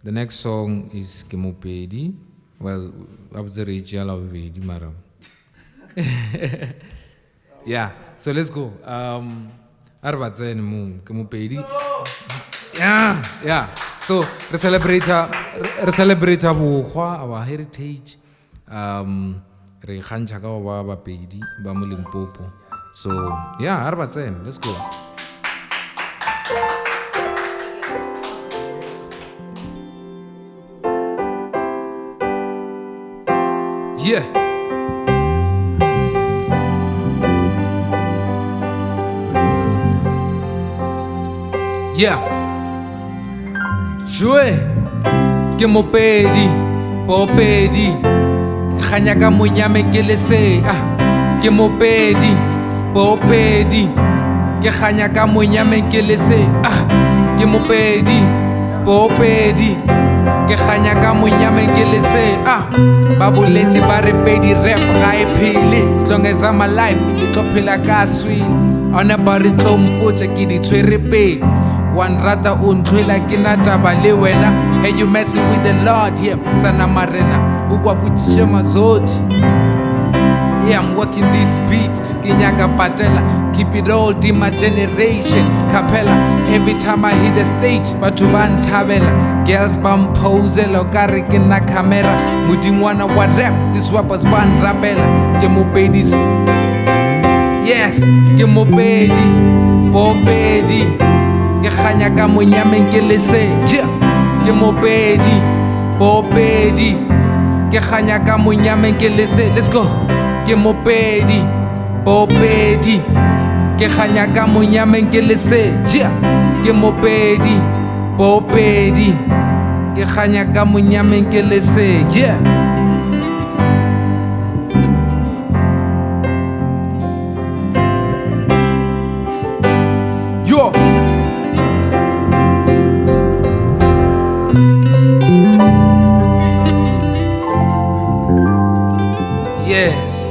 The next song is Kemopedi. Well, I was the Rachel of Vedi Maram. Yeah, so let's go. Arbatsen Moon, Kemopedi. Yeah. So we celebrate our heritage. Re kgantsha ka ba Bapedi ba mo Limpopo. So yeah, Arbatsen, let's go. Yeah. Yeah. Jouer. Ke Mopedi, Popedi. Khanya ka monyame ke lese. Ke Mopedi, Popedi. Ke khanya ka monyame ke lese. Ke Mopedi, Popedi. Ke khanya ka monyame ke lese. Ba boletse ba re pedi rap ga e phele. As long as I'm alive ke tlo phela ka swele. Ona ba re tlo mpotsa ke di tshwere pele. One rata untwela ke na taba le wena. Hey, you messing with the Lord here. Sana marena ukwa putishe mazoti. Yeah, I'm working this beat. Kinyaka patela, keep it old in my generation. Capella, every time I hit the stage, batu bantabela. Girls bampoze, lokare kina camera. Mudingwana wa rap, this rappers ban rabela. Kemopedi, yes, Kemopedi, Popedi. Ke khanya ka monyame ke lese. Kemopedi, Popedi. Ke khanya ka monyame ke lese. Let's go. Kemopedi, Popedi. Ke khanya ka monyame ke lese. Kemopedi, Popedi. Ke khanya ka monyame ke lese. Yeah. Yo. Yes.